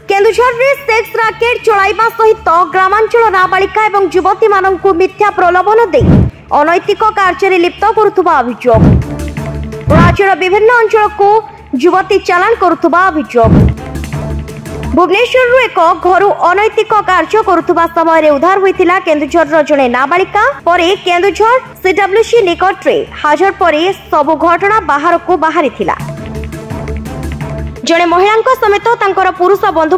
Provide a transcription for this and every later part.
केन्दुझर रे sex rocket चलाइबा सहित ग्रामांचल नाबालिका एवं युवती माननकु मिथ्या प्रलोभन दे अनैतिक कार्य लिप्त करुवा अभियोग। राज्यर विभिन्न अंचल को युवती चालान करुवा अभियोग। भुवनेश्वर एक घर अनैतिक कार्य करुवा समय उद्धार होता केन्दुझर जड़े नाबालिका पर केन्दुझर सीडब्ल्यूसी निकट में हाजर पर सबु घटना बाहर को बाहरी जड़े महिला समेत तांकर पुरुष बंधु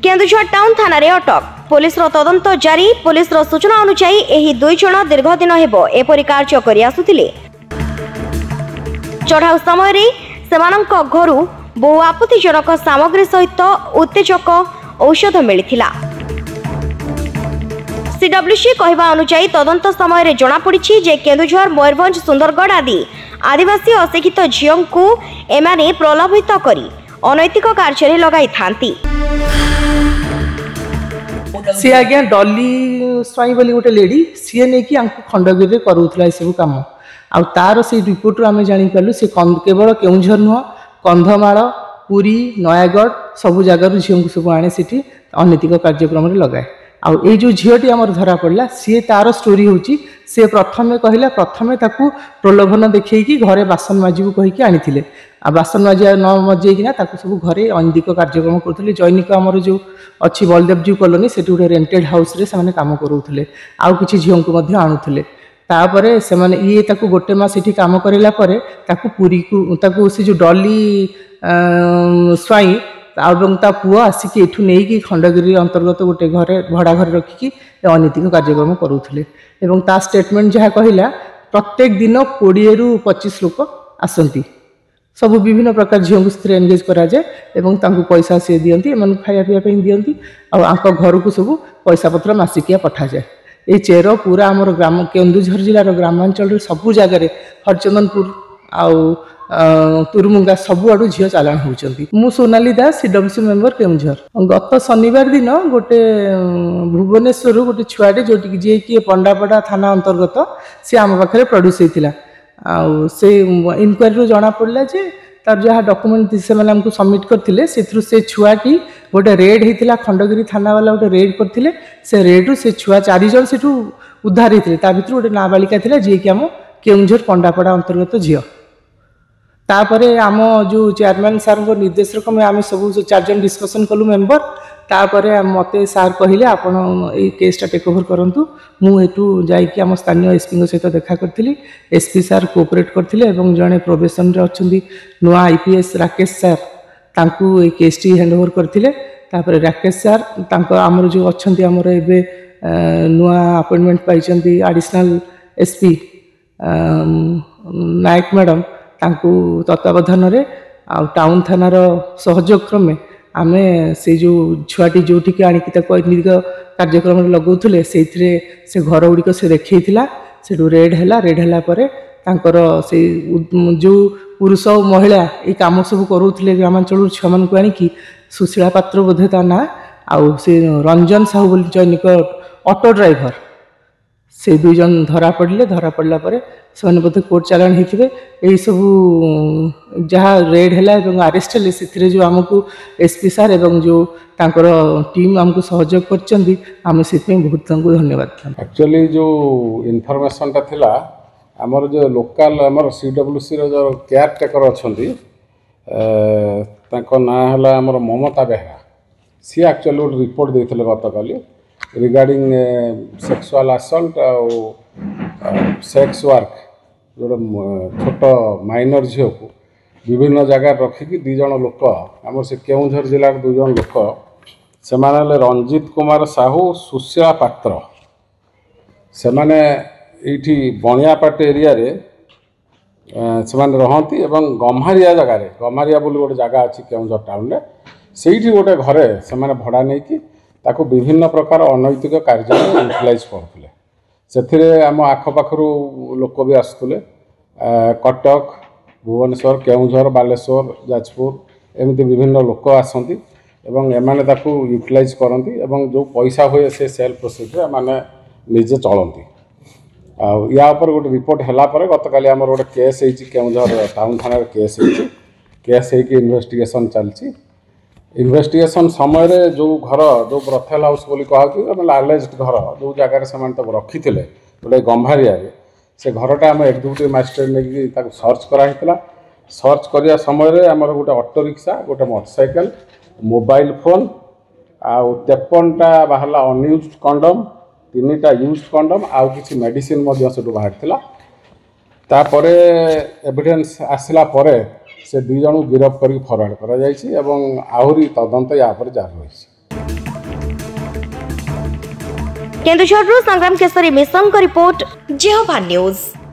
केन्दुझर टाउन थाना रे अटक। पुलिस तदंत जारी। पुलिस सूचना अनुसार एही दुई जण दीर्घ दिन हेबो एपरि कार्य करि आसुथिले। चढ़ाऊ समय सेमानंक घरु बहु आपत्तिजनक सामग्री सहित उत्तेजक औषध मिलिथिला। सीडब्ल्यूसी कहवा अनुसार तदंत समय जनापड़ी जे केन्दुझर मयूरभंज सुंदरगढ़ आदि आदिवासी अशिक्षित झीओं को एमाने प्रलोभित करी अनैतिक कार्य लगाई थांती। सी आज्ञा डॉली स्वाई बोली गोटे लेडी सी नहीं कि खंडगिरी करूला सब कम आ तार से रिपोर्ट आम जापारू सी केवल केउझर नुह कंधमाल पुरी नयागढ़ सबू जगार झील को सब आने से अनैतिक कार्यक्रम लगाए। आई जो झीटी आम धरा पड़ा सी तार स्टोरी हूँ सी प्रथम कहला प्रथम ताकू प्रलोभन देखी घरे बासन माजू कहीकि आनी बासन माजिया न मजेकिना सब घरे अनैतिक कार्यक्रम करुले। जैनिक आमर जो अच्छी बलदेवजी कॉलोनी से गोटे रेंटेड हाउस रे से काम करूले आउ कि झील को आणुले। तापर से ये गोटे मास ये कम कराला पुरी को से जो डॉली स्वाई ता पुआ आसिक एठू नहीं खंडगिरी अंतर्गत गोटे घरे भड़ा घर रखिकी अनैतिक कार्यक्रम करूले। ता स्टेटमेंट जहाँ कहला प्रत्येक दिन 20 ରୁ 25 लोक आसती सब विभिन्न प्रकार झील को एंगेज कराए पैसा सी दिखती एम खाया पीवाई दिखती आंक घर को सब पैसा पत्र मासिकिया पठा जाए। ये चेर पूरा आमर ग्राम केन्दुझर जिलार ग्रामांचल सबू जगह हरचंदनपुर आउ तुरमुंगा सबुआड़ू झील चालाण होती। मु सोनाली दास सीडब्ल्यूसी मेंबर केन्दुझर। गत शनिवार दिन गोटे भुवनेश्वर गोटे छुआटे जो जी कि पंडापड़ा थाना अंतर्गत सी आम पाखे प्रड्यूस होता से इनक्वारी जना पड़ा जे तार जहाँ डॉक्यूमेंट से मैंने सबमिट करते से छुआटी गोटे रेड होता खंडगिरी थाना वाला गोटे रेड करते से रेड्रु से छुआ 4 जन से उद्धार होते भर गोटे नाबालिका थी जी कि आम केन्दुझर पंडापड़ा अंतर्गत झील। तापर आम जो चेयरमैन सार निर्देश क्रमे आम सब 4 जन डिस्कसन कलु मेंबर। तापर मत सार कहले आपण ये केसटा टेक ओवर करंतु। मुझू जाकि आम स्थानीय एसपी सहित देखा करी। एसपी सार कोऑपरेट करथिले एवं जड़े प्रोबेशन रे अछंती नुआ आईपीएस राकेश सार तांकू ये केसटी हैंडओवर करथिले। तापर राकेश सार तांको आमर जो अछंती आमर एबे नुआ अपॉइंटमेंट पाइचंती एडिशनल एसपी नायक मैडम तांकू तत्वावधान टाउन थानार सहयोग क्रमे आमे से जो छुआटी जो आणिक अनैतिक कार्यक्रम लगौले से घर गुड़िक से देखा से रेड है तांकर से जो पुरुष और महिला ये कम सब करूले ग्रामांचल छुआ मान को आणिकी सुशीला पात्र बोधे ता ना आउ से रंजन साहू बोली जैनिक ऑटो ड्राइवर से 2 जन धरा पड़ला से बोधे कोर्ट चालाण होते यही सब जहाँ रेड है आरेस्ट हेले से जो आमको एसपी सार एवं जो तांकर टीम आमको सहयोग करम से बहुत धन्यवाद। एक्चुअली जो इनफॉरमेशन टा थिला आमर जो लोकल आमर सीडब्ल्यूसी रो जो केयर टेकर अछंती तांको ना हला आमर ममता बेहरा सी एक्चुअली गोटे रिपोर्ट देथिले गतकाली regarding sexual assault sex work जो छोट माइनर झील को विभिन्न जगह रखिकी 2 जन लोक आम से केन्दुझर जिलार 2 जन लोक से रंजित कुमार साहू सुशीला पात्र से माने एठी बनियापाट एरिया रे से माने रहंती एवं गम्हारिया जगह रे गम्हारिया बोली गोटे जगह अच्छी केन्दुझर टाउन रे सेठी गोटे घरे से माने भड़ा नहीं कि ताको विभिन्न प्रकार अनैतिक कार्य यूटिलाइज करते से आम आखपाखु लोक भी आसुले कटक भुवनेश्वर केन्दुझर बालेश्वर जाजपुर एमती विभिन्न लोक आसती एमाने ताको यूटिलाइज करती जो पैसा हुए से सेल प्रोसीजर माने निजे चलती या गोटे रिपोर्ट है गतकाली आमर गोटे केस केन्दुझर टाउन थाना केस होगी इन्वेस्टिगेशन चलती इन्वेस्टिगेशन समय जो घर जो ब्रथेल हाउस बोली कहूँ आलेज्ड घर जो जगार से रखी थे गोटे गंभारिया से घरटा आम एग्जीक्यूटिव मजिस्ट्रेट नहीं सर्च कराइला सर्च करने समय आमर गोटे ऑटो रिक्शा गोटे मोटरसाइकेल मोबाइल फोन आउ 53टा बाहर अनयूज कंडम 3टा यूज कंडम आउ किसी मेडिसिन बाहर तापर एविडेंस आसला परे से 2 जन गिरफ्त कर फरवर्ड कर आहरी तदंत या जारी रही। केन्दुझर संग्राम केसरी मिशन को रिपोर्ट जेहोभा न्यूज।